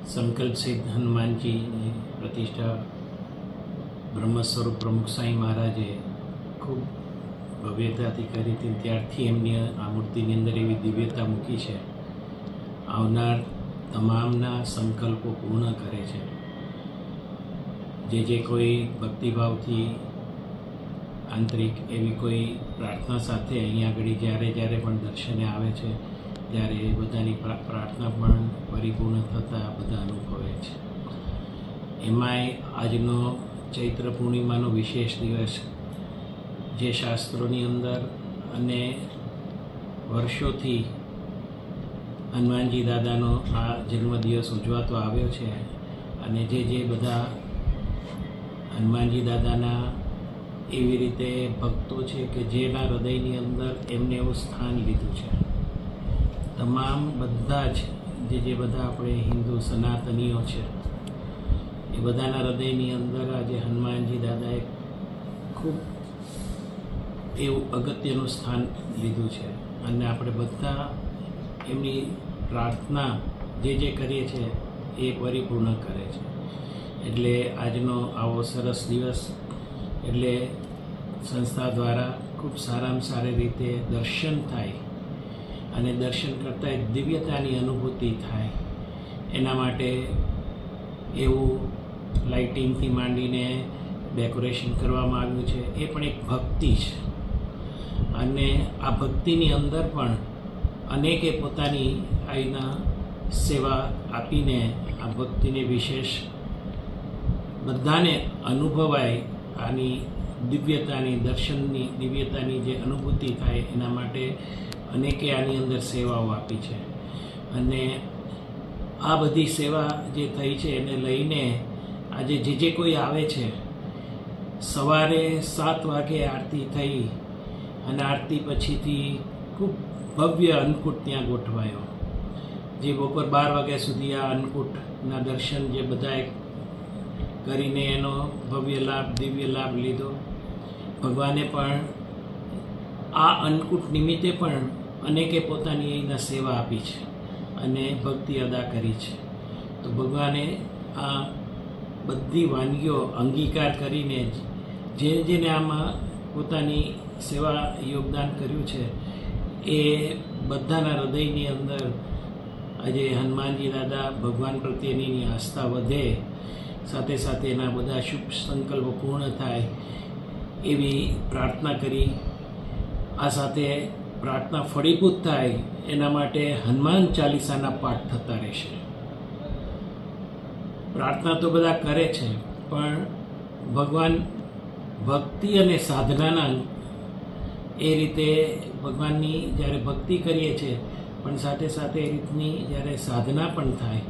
સંકલ્પ સિદ્ધ હનુમાનજીની પ્રતિષ્ઠા બ્રહ્મસ્વરૂપ પ્રમુખ સાંઈ મહારાજે ખૂબ ભવ્યતાથી કરી હતી. ત્યારથી એમની આ મૂર્તિની અંદર એવી દિવ્યતા મૂકી છે, આવનાર તમામના સંકલ્પો પૂર્ણ કરે છે. જે કોઈ ભક્તિભાવથી આંતરિક એવી કોઈ પ્રાર્થના સાથે અહીંયા આગળ જ્યારે પણ દર્શને આવે છે ત્યારે એ બધાની પ્રાર્થના પણ પરિપૂર્ણ થતાં બધા અનુભવે છે. એમાંય આજનો ચૈત્ર પૂર્ણિમાનો વિશેષ દિવસ, જે શાસ્ત્રોની અંદર અને વર્ષોથી હનુમાનજી દાદાનો આ જન્મદિવસ ઉજવાતો આવ્યો છે. અને જે બધા હનુમાનજી દાદાના એવી રીતે ભક્તો છે કે જેના હૃદયની અંદર એમને એવું સ્થાન લીધું છે, તમામ બધા જ જે બધા આપણે હિન્દુ સનાતનીઓ છે એ બધાના હૃદયની અંદર આજે હનુમાનજી દાદાએ ખૂબ એવું અગત્યનું સ્થાન લીધું છે. અને આપણે બધા એમની પ્રાર્થના જે કરીએ છીએ એ પરિપૂર્ણ કરે છે. એટલે આજનો આવો સરસ દિવસ, એટલે સંસ્થા દ્વારા ખૂબ સારામાં સારી રીતે દર્શન થાય અને દર્શન કરતાં દિવ્યતાની અનુભૂતિ થાય એના માટે એવું લાઇટિંગથી માંડીને ડેકોરેશન કરવામાં આવ્યું છે. એ પણ એક ભક્તિ છે અને આ ભક્તિની અંદર પણ અનેકે પોતાની આઈના સેવા આપીને આ ભક્તિને વિશેષ બધાને અનુભવાય, આની દિવ્યતાની દર્શનની દિવ્યતાની જે અનુભૂતિ થાય એના માટે અનેકે આની અંદર સેવાઓ આપી છે. અને આ બધી સેવા જે થઈ છે એને લઈને આજે જે કોઈ આવે છે, સવારે 7 વાગે આરતી થઈ અને આરતી પછીથી ખૂબ ભવ્ય અન્નકૂટ ત્યાં ગોઠવાયો, જે બપોર 12 વાગ્યા સુધી આ અન્નકૂટના દર્શન જે બધાએ કરીને એનો ભવ્ય લાભ દિવ્ય લાભ લીધો. ભગવાને પણ આ અન્નકૂટ નિમિત્તે પણ અનેકે પોતાની એના સેવા આપી છે અને ભક્તિ અદા કરી છે. તો ભગવાને આ બધી વાનગીઓ અંગીકાર કરીને જેને આમાં પોતાની સેવા યોગદાન કર્યું છે એ બધાના હૃદયની અંદર આજે હનુમાનજી દાદા ભગવાન પ્રત્યેની આસ્થા વધે, સાથે સાથે એના બધા શુભ સંકલ્પો પૂર્ણ થાય એવી પ્રાર્થના કરી. આ સાથે પ્રાર્થના ફળીભૂત થાય એના માટે હનુમાન ચાલીસાના પાઠ થતા રહેશે. પ્રાર્થના તો બધા કરે છે, પણ ભગવાન ભક્તિ અને સાધનાના એ રીતે ભગવાનની જ્યારે ભક્તિ કરીએ છીએ પણ સાથે સાથે એ રીતની જ્યારે સાધના પણ થાય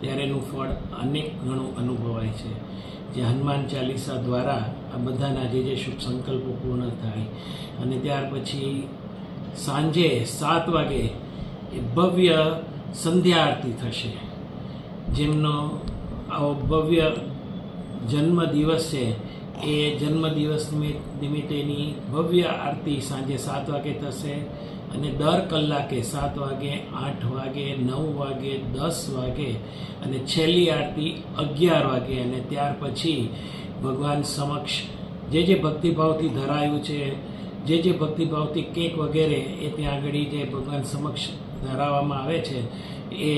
ત્યારે એનું ફળ અનેક ગણું અનુભવાય છે. જે હનુમાન ચાલીસા દ્વારા આ બધાના જે શુભ સંકલ્પો પૂર્ણ થાય. અને ત્યાર પછી સાંજે 7 વાગે એ ભવ્ય સંધ્યા આરતી થશે. જેમનો આવો ભવ્ય જન્મદિવસ છે એ જન્મદિવસ નિમિત્તેની ભવ્ય આરતી સાંજે 7 વાગે થશે. અને દર કલાકે 7 વાગે, 8 વાગે, 9 વાગે, 10 વાગે અને છેલ્લી આરતી 11 વાગે. અને ત્યાર પછી ભગવાન સમક્ષ જે ભક્તિભાવથી ધરાયું છે, જે ભક્તિભાવથી કેક વગેરે એ ત્યાં આગળ જે ભગવાન સમક્ષ ધરાવવામાં આવે છે એ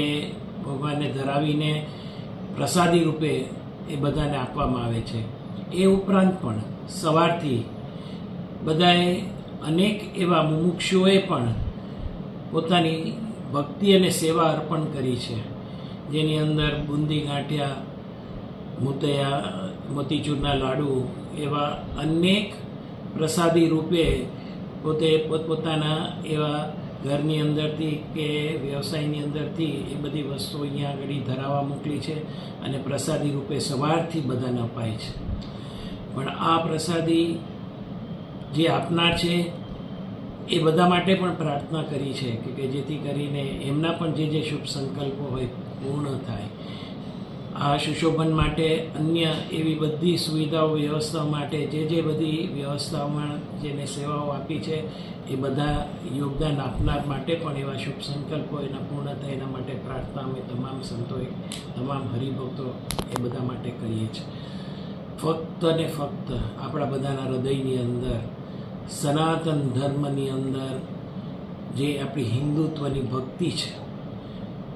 ભગવાનને ધરાવીને પ્રસાદી રૂપે એ બધાને આપવામાં આવે છે. એ ઉપરાંત પણ સવારથી બધાએ અનેક એવા મુમુક્ષુઓએ પણ પોતાની ભક્તિ અને સેવા અર્પણ કરી છે, જેની અંદર બુંદી ગાંઠિયા, મોતૈયા, મોતીચૂરના લાડુ એવા અનેક પ્રસાદી રૂપે પોતે પોતપોતાના એવા ઘરની અંદરથી કે વ્યવસાયની અંદરથી એ બધી વસ્તુઓ અહીંયા આગળ ધરાવવા મોકલી છે અને પ્રસાદી રૂપે સવારથી બધાને અપાય છે. પણ આ પ્રસાદી જે આપનાર છે એ બધા માટે પણ પ્રાર્થના કરી છે કે જેથી કરીને એમના પણ જે શુભ સંકલ્પો હોય પૂર્ણ થાય. આ સુશોભન માટે અન્ય એવી બધી સુવિધાઓ વ્યવસ્થાઓ માટે જે બધી વ્યવસ્થાઓમાં જેને સેવાઓ આપી છે એ બધા યોગદાન આપનાર માટે પણ એવા શુભ સંકલ્પો એના પૂર્ણ થાય એના માટે પ્રાર્થના અમે તમામ સંતોએ તમામ હરિભક્તો એ બધા માટે કરીએ છીએ. ફક્ત ને ફક્ત આપણા બધાના હૃદયની અંદર સનાતન ધર્મની અંદર જે આપણી હિન્દુત્વની ભક્તિ છે,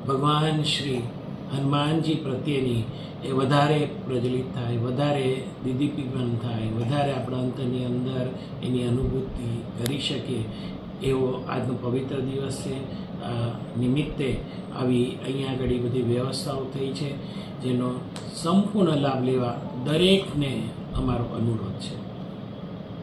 ભગવાન શ્રી હનુમાનજી પ્રત્યેની એ વધારે પ્રજ્વલિત થાય, વધારે દીદીપ્યમાન થાય, વધારે આપણા અંતરની અંદર એની અનુભૂતિ કરી શકીએ એવો આજનો પવિત્ર દિવસ છે. નિમિત્તે આવી અહીંયા આગળ બધી વ્યવસ્થાઓ થઈ છે જેનો સંપૂર્ણ લાભ લેવા દરેકને અમારો અનુરોધ છે.